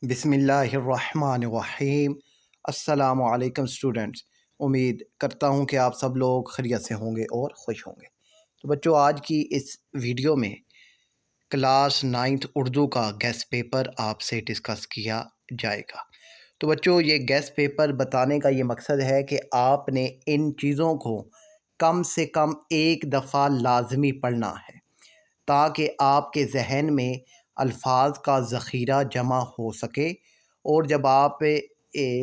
بسم اللہ الرحمن الرحیم۔ السلام علیکم اسٹوڈنٹس، امید کرتا ہوں کہ آپ سب لوگ خیریت سے ہوں گے اور خوش ہوں گے۔ تو بچوں، آج کی اس ویڈیو میں کلاس 9 اردو کا گیس پیپر آپ سے ڈسکس کیا جائے گا۔ تو بچوں، یہ گیس پیپر بتانے کا یہ مقصد ہے کہ آپ نے ان چیزوں کو کم سے کم ایک دفعہ لازمی پڑھنا ہے تاکہ آپ کے ذہن میں الفاظ کا ذخیرہ جمع ہو سکے، اور جب آپ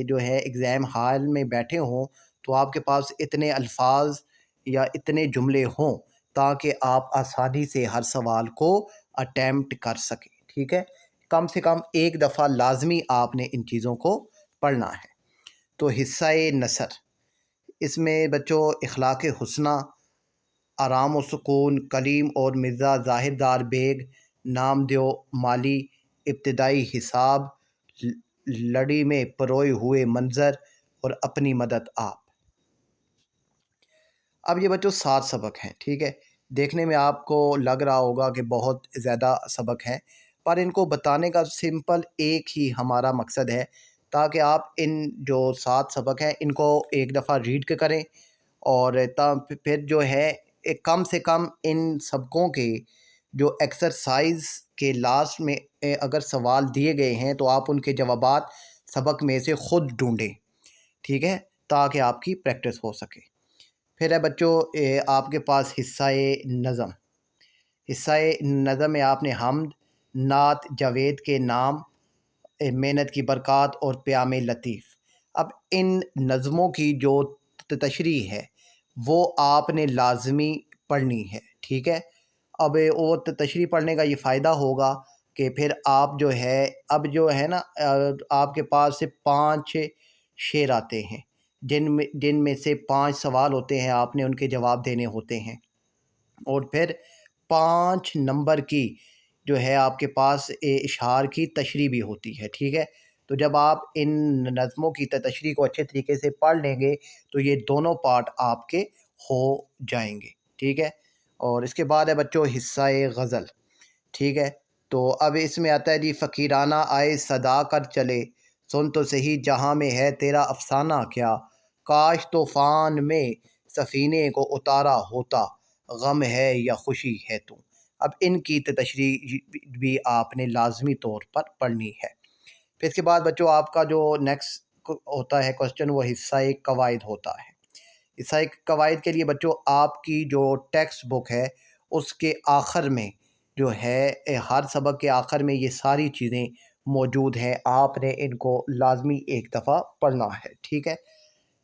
جو ہے ایگزام ہال میں بیٹھے ہوں تو آپ کے پاس اتنے الفاظ یا اتنے جملے ہوں تاکہ آپ آسانی سے ہر سوال کو اٹیمپٹ کر سکیں۔ ٹھیک ہے، کم سے کم ایک دفعہ لازمی آپ نے ان چیزوں کو پڑھنا ہے۔ تو حصہ نثر، اس میں بچوں اخلاق حسنہ، آرام و سکون، کلیم اور مرزا ظاہر دار بیگ، نام دیو مالی، ابتدائی حساب، لڑی میں پروئے ہوئے منظر اور اپنی مدد آپ۔ اب یہ بچوں 7 سبق ہیں۔ ٹھیک ہے، دیکھنے میں آپ کو لگ رہا ہوگا کہ بہت زیادہ سبق ہیں، پر ان کو بتانے کا سمپل ایک ہی ہمارا مقصد ہے تاکہ آپ ان جو 7 سبق ہیں ان کو ایک دفعہ ریڈ کریں، اور پھر جو ہے کم سے کم ان سبقوں کے جو ایکسرسائز کے لاسٹ میں اگر سوال دیے گئے ہیں تو آپ ان کے جوابات سبق میں سے خود ڈھونڈیں۔ ٹھیک ہے، تاکہ آپ کی پریکٹس ہو سکے۔ پھر ہے بچوں آپ کے پاس حصہ نظم۔ حصہ نظم میں آپ نے حمد، نعت جاوید کے نام، محنت کی برکات اور پیام لطیف۔ اب ان نظموں کی جو تشریح ہے وہ آپ نے لازمی پڑھنی ہے۔ ٹھیک ہے، اب وہ تشریح پڑھنے کا یہ فائدہ ہوگا کہ پھر آپ جو ہے اب جو ہے نا آپ کے پاس سے 5 شعر آتے ہیں جن میں سے 5 سوال ہوتے ہیں، آپ نے ان کے جواب دینے ہوتے ہیں، اور پھر 5 نمبر کی جو ہے آپ کے پاس اشعار کی تشریح بھی ہوتی ہے۔ ٹھیک ہے، تو جب آپ ان نظموں کی تشریح کو اچھے طریقے سے پڑھ لیں گے تو یہ دونوں پارٹ آپ کے ہو جائیں گے۔ ٹھیک ہے، اور اس کے بعد ہے بچوں حصہ غزل۔ ٹھیک ہے، تو اب اس میں آتا ہے جی، فقیرانہ آئے صدا کر چلے، سن تو صحیح جہاں میں ہے تیرا افسانہ کیا، کاش طوفان میں سفینے کو اتارا ہوتا، غم ہے یا خوشی ہے تو۔ اب ان کی تشریح بھی آپ نے لازمی طور پر پڑھنی ہے۔ پھر اس کے بعد بچوں آپ کا جو نیکسٹ ہوتا ہے کوسچن، وہ حصہ قواعد ہوتا ہے۔ حصہ قواعد کے لیے بچوں آپ کی جو ٹیکسٹ بک ہے اس کے آخر میں جو ہے ہر سبق کے آخر میں یہ ساری چیزیں موجود ہیں، آپ نے ان کو لازمی ایک دفعہ پڑھنا ہے۔ ٹھیک ہے،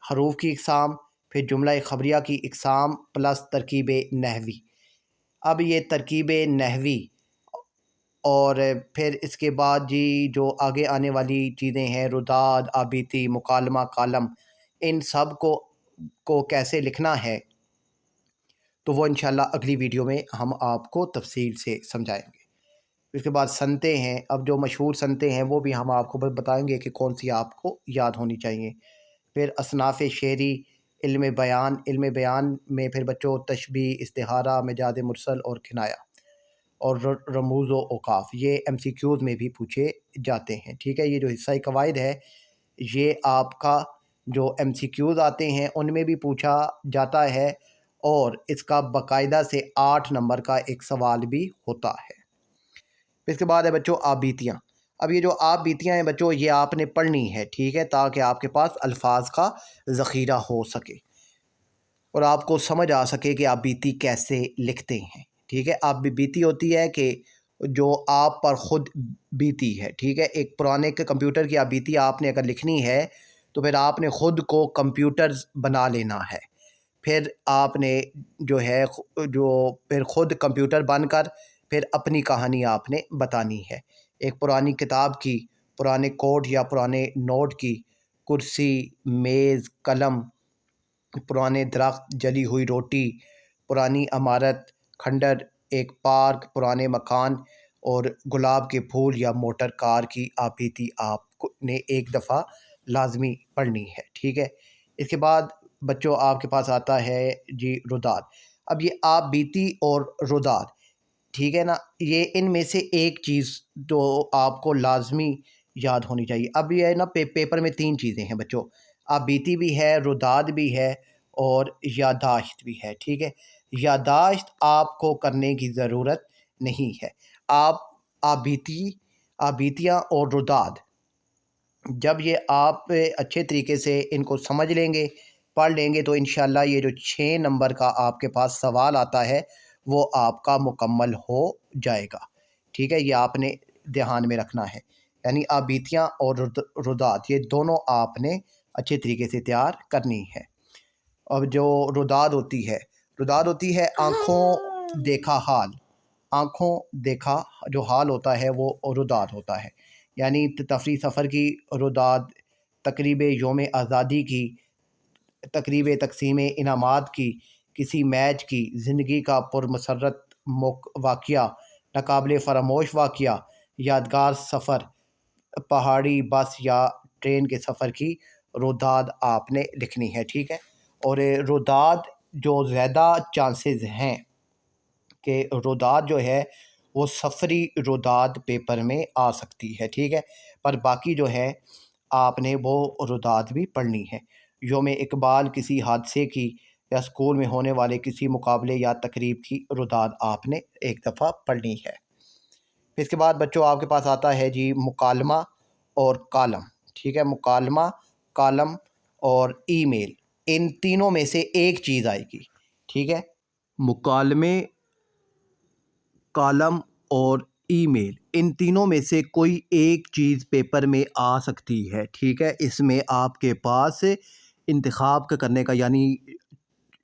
حروف کی اقسام، پھر جملہ خبریہ کی اقسام پلس ترکیب نحوی۔ اب یہ ترکیب نحوی اور پھر اس کے بعد جی جو آگے آنے والی چیزیں ہیں، رداد، آبیتی، مکالمہ، کالم، ان سب کو کیسے لکھنا ہے تو وہ انشاءاللہ اگلی ویڈیو میں ہم آپ کو تفصیل سے سمجھائیں گے۔ اس کے بعد سنتیں ہیں، اب جو مشہور سنتیں ہیں وہ بھی ہم آپ کو بتائیں گے کہ کون سی آپ کو یاد ہونی چاہیے۔ پھر اصناف شعری، علم بیان میں پھر بچوں تشبیہ، استعارہ، مجاز مرسل اور کنایہ، اور رموز و اوقاف، یہ MCQs میں بھی پوچھے جاتے ہیں۔ ٹھیک ہے، یہ جو حصہ قواعد ہے یہ آپ کا جو MCQs آتے ہیں ان میں بھی پوچھا جاتا ہے، اور اس کا باقاعدہ سے 8 نمبر کا ایک سوال بھی ہوتا ہے۔ اس کے بعد ہے بچوں آبیتیاں۔ اب یہ جو آبیتیاں ہیں بچوں یہ آپ نے پڑھنی ہے، ٹھیک ہے، تاکہ آپ کے پاس الفاظ کا ذخیرہ ہو سکے اور آپ کو سمجھ آ سکے کہ آبیتی کیسے لکھتے ہیں۔ ٹھیک ہے، آبیتی ہوتی ہے کہ جو آپ پر خود بیتی ہے۔ ٹھیک ہے، ایک پرانے کمپیوٹر کی آبیتی آپ نے اگر لکھنی ہے تو پھر آپ نے خود کو کمپیوٹرز بنا لینا ہے، پھر آپ نے جو ہے پھر خود کمپیوٹر بن کر پھر اپنی کہانی آپ نے بتانی ہے۔ ایک پرانی کتاب کی، پرانے کوٹ یا پرانے نوٹ کی، کرسی، میز، قلم، پرانے درخت، جلی ہوئی روٹی، پرانی عمارت، کھنڈر، ایک پارک، پرانے مکان، اور گلاب کے پھول یا موٹر کار کی آبیتی آپ نے ایک دفعہ لازمی پڑھنی ہے۔ ٹھیک ہے، اس کے بعد بچوں آپ کے پاس آتا ہے جی رداد۔ اب یہ آبیتی اور رداد، ٹھیک ہے نا، یہ ان میں سے ایک چیز تو آپ کو لازمی یاد ہونی چاہیے۔ اب یہ نا پیپر میں 3 چیزیں ہیں بچوں، آبیتی بھی ہے، روداد بھی ہے اور یادداشت بھی ہے، ٹھیک ہے۔ یادداشت آپ کو کرنے کی ضرورت نہیں ہے۔ آپ آبیتیاں اور روداد جب یہ آپ اچھے طریقے سے ان کو سمجھ لیں گے، پڑھ لیں گے، تو انشاءاللہ یہ جو 6 نمبر کا آپ کے پاس سوال آتا ہے وہ آپ کا مکمل ہو جائے گا، ٹھیک ہے۔ یہ آپ نے دھیان میں رکھنا ہے، یعنی آبیتیاں اور روداد یہ دونوں آپ نے اچھے طریقے سے تیار کرنی ہے۔ اور جو روداد ہوتی ہے آنکھوں دیکھا حال، آنکھوں دیکھا جو حال ہوتا ہے وہ روداد ہوتا ہے، یعنی تفریح سفر کی روداد، تقریب یوم آزادی کی، تقریب تقسیم انعامات کی، کسی میچ کی، زندگی کا پرمسرت واقعہ، ناقابل فراموش واقعہ، یادگار سفر، پہاڑی، بس یا ٹرین کے سفر کی روداد آپ نے لکھنی ہے، ٹھیک ہے۔ اور روداد جو زیادہ چانسز ہیں کہ روداد جو ہے وہ سفری روداد پیپر میں آ سکتی ہے، ٹھیک ہے، پر باقی جو ہے آپ نے وہ روداد بھی پڑھنی ہے۔ یوم اقبال، کسی حادثے کی، یا اسکول میں ہونے والے کسی مقابلے یا تقریب کی روداد آپ نے ایک دفعہ پڑھنی ہے۔ اس کے بعد بچوں آپ کے پاس آتا ہے جی مکالمہ اور کالم، ٹھیک ہے۔ مکالمہ، کالم اور ای میل، ان تینوں میں سے ایک چیز آئے گی، ٹھیک ہے۔ مکالمے، کالم اور ای میل، ان تینوں میں سے کوئی ایک چیز پیپر میں آ سکتی ہے، ٹھیک ہے۔ اس میں آپ کے پاس انتخاب کرنے کا، یعنی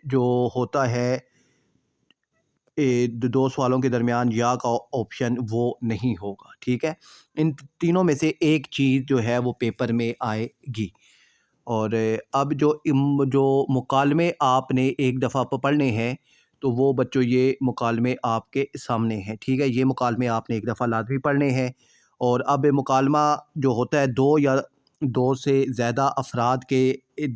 جو ہوتا ہے 2 سوالوں کے درمیان یا کا آپشن، وہ نہیں ہوگا، ٹھیک ہے۔ ان تینوں میں سے ایک چیز جو ہے وہ پیپر میں آئے گی۔ اور اب جو مکالمے آپ نے ایک دفعہ پڑھنے ہیں تو وہ بچوں یہ مکالمے آپ کے سامنے ہیں، ٹھیک ہے۔ یہ مکالمے آپ نے ایک دفعہ لازمی پڑھنے ہیں۔ اور اب مکالمہ جو ہوتا ہے 2 یا 2 سے زیادہ افراد کے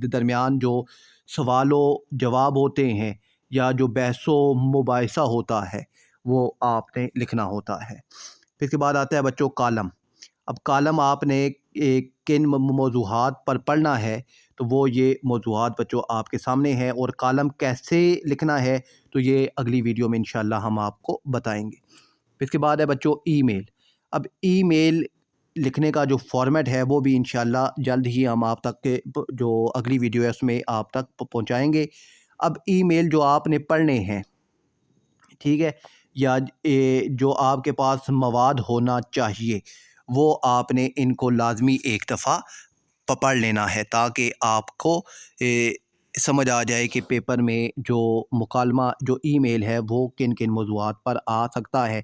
درمیان جو سوال و جواب ہوتے ہیں یا جو بحث و مباحثہ ہوتا ہے وہ آپ نے لکھنا ہوتا ہے۔ پھر اس کے بعد آتا ہے بچوں کالم۔ اب کالم آپ نے کن موضوعات پر پڑھنا ہے تو وہ یہ موضوعات بچوں آپ کے سامنے ہیں، اور کالم کیسے لکھنا ہے تو یہ اگلی ویڈیو میں انشاءاللہ ہم آپ کو بتائیں گے۔ پھر اس کے بعد ہے بچوں ای میل۔ اب ای میل لکھنے کا جو فارمیٹ ہے وہ بھی انشاءاللہ جلد ہی ہم آپ تک جو اگلی ویڈیو ہے اس میں آپ تک پہنچائیں گے۔ اب ای میل جو آپ نے پڑھنے ہیں، ٹھیک ہے، یا جو آپ کے پاس مواد ہونا چاہیے وہ آپ نے ان کو لازمی ایک دفعہ پڑھ لینا ہے، تاکہ آپ کو سمجھ آ جائے کہ پیپر میں جو مکالمہ، جو ای میل ہے وہ کن کن موضوعات پر آ سکتا ہے۔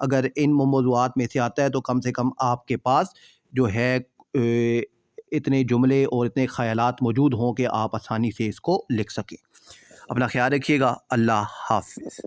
اگر ان موضوعات میں سے آتا ہے تو کم سے کم آپ کے پاس جو ہے اتنے جملے اور اتنے خیالات موجود ہوں کہ آپ آسانی سے اس کو لکھ سکیں۔ اپنا خیال رکھیے گا۔ اللہ حافظ۔